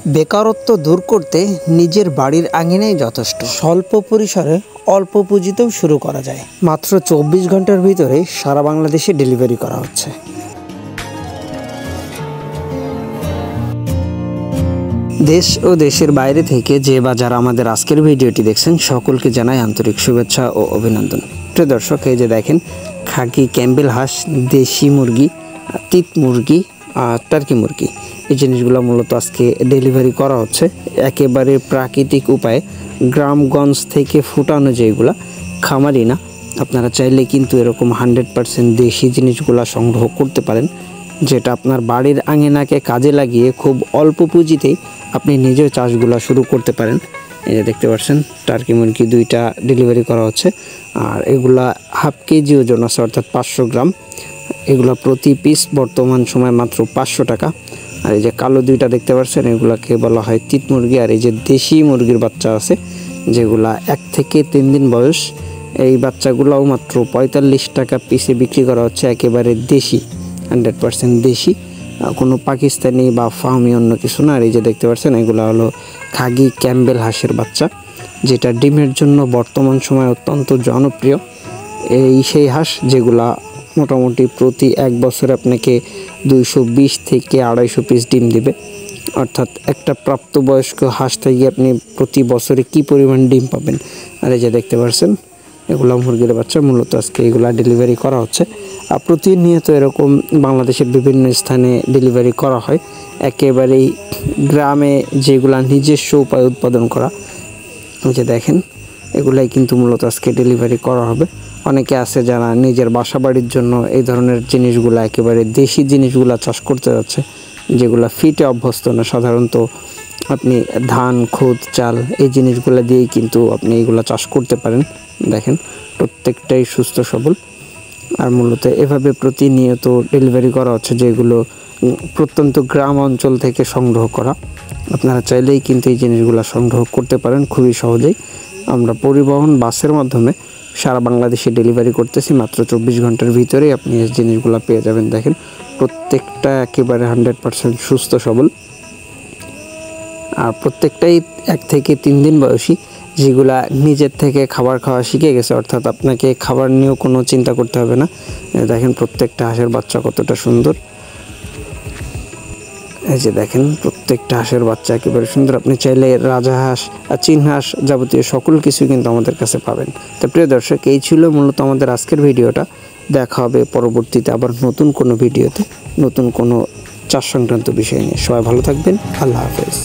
বেকারত্ব দূর করতে নিজের বাড়ির আঙিনাই যথেষ্ট। স্বল্প পরিসরে অল্প পুঁজিতেও শুরু করা যায়। মাত্র 24 ঘন্টার ভিতরে সারা বাংলাদেশে ডেলিভারি করা হচ্ছে। দেশ ও দেশের বাইরে থেকে যে বা যারা আমাদের আজকের ভিডিওটি দেখছেন সকলকে জানাই আন্তরিক শুভেচ্ছা ও অভিনন্দন। প্রিয় দর্শক, এই যে দেখেন খাকি ক্যাম্বেল হাঁস, দেশি মুরগি, তিত মুরগি আর টার্কি মুরগি, এই জিনিসগুলো মূলত আজকে ডেলিভারি করা হচ্ছে একেবারে প্রাকৃতিক উপায়ে, গ্রামগঞ্জ থেকে ফুটানো, যেগুলা খামারি না। আপনারা চাইলে কিন্তু এরকম 100% দেশি জিনিসগুলো সংগ্রহ করতে পারেন, যেটা আপনার বাড়ির আঙিনাকে কাজে লাগিয়ে খুব অল্প পুঁজিতেই আপনি নিজের চাষগুলো শুরু করতে পারেন। এই যে দেখতে পাচ্ছেন টার্কি মুরগি 2টা ডেলিভারি করা হচ্ছে, আর এগুলা হাফ কেজি ওজন আছে, অর্থাৎ 500 গ্রাম। এগুলো প্রতি পিস বর্তমান সময় মাত্র 500 টাকা। আর এই যে কালো 2টা দেখতে পাচ্ছেন, এগুলাকে বলা হয় তিত মুরগি। আর এই যে দেশি মুরগির বাচ্চা আছে, যেগুলা 1 থেকে 3 দিন বয়স, এই বাচ্চাগুলোও মাত্র 45 টাকা পিসে বিক্রি করা হচ্ছে। একেবারে দেশি, 100% দেশি, কোনো পাকিস্তানি বা ফার্মি অন্য কিছু না। আর এই যে দেখতে পাচ্ছেন, এগুলো হলো খাকি ক্যাম্বেল হাঁসের বাচ্চা, যেটা ডিমের জন্য বর্তমান সময় অত্যন্ত জনপ্রিয়। সেই হাঁস যেগুলা মোটামুটি প্রতি 1 বছরে আপনাকে 220 থেকে 250 পিস ডিম দিবে। অর্থাৎ একটা প্রাপ্তবয়স্ক হাঁস থেকে আপনি প্রতি বছরে কি পরিমাণ ডিম পাবেন। আর এই যে দেখতে পাচ্ছেন, এগুলো মুরগির বাচ্চা, মূলত আজকে এগুলা ডেলিভারি করা হচ্ছে। আর প্রতিনিয়ত এরকম বাংলাদেশের বিভিন্ন স্থানে ডেলিভারি করা হয়। একেবারেই গ্রামে যেগুলা নিজস্ব উপায়ে উৎপাদন করা, এই যে দেখেন, এগুলাই কিন্তু মূলত আজকে ডেলিভারি করা হবে। অনেকে আছে যারা নিজের বাসা বাড়ির জন্য এই ধরনের জিনিসগুলো, একেবারে দেশি জিনিসগুলো চাষ করতে যাচ্ছে, যেগুলো ফিটে অভ্যস্ত না। সাধারণত আপনি ধান, খুদ, চাল, এই জিনিসগুলো দিয়েই কিন্তু আপনি এগুলো চাষ করতে পারেন। দেখেন প্রত্যেকটাই সুস্থ সবল। আর মূলত এভাবে প্রতিনিয়ত ডেলিভারি করা হচ্ছে, যেগুলো প্রত্যন্ত গ্রাম অঞ্চল থেকে সংগ্রহ করা। আপনারা চাইলেই কিন্তু এই জিনিসগুলো সংগ্রহ করতে পারেন খুবই সহজেই। আমরা পরিবহন বাসের মাধ্যমে সারা বাংলাদেশে ডেলিভারি করতেছি। মাত্র 24 ঘন্টার ভিতরেই আপনি এই জিনিসগুলো পেয়ে যাবেন। দেখেন প্রত্যেকটা একেবারে 100% সুস্থ সবল, আর প্রত্যেকটাই 1 থেকে 3 দিন বয়সী, যেগুলা নিজের থেকে খাবার খাওয়া শিখে গেছে। অর্থাৎ আপনাকে খাবার নিয়েও কোনো চিন্তা করতে হবে না। দেখেন প্রত্যেকটা হাঁসের বাচ্চা কতটা সুন্দর। এই যে দেখেন প্রত্যেকটা হাঁসের বাচ্চা একেবারে সুন্দর। আপনি চাইলে রাজাহাঁস, চীন হাঁস, যাবতীয় সকল কিছু কিন্তু আমাদের কাছে পাবেন। তো প্রিয় দর্শক, এই ছিল মূলত আমাদের আজকের ভিডিওটা। দেখা হবে পরবর্তীতে আবার নতুন কোনো ভিডিওতে, নতুন কোনো চাষ সংক্রান্ত বিষয় নিয়ে। সবাই ভালো থাকবেন। আল্লাহ হাফেজ।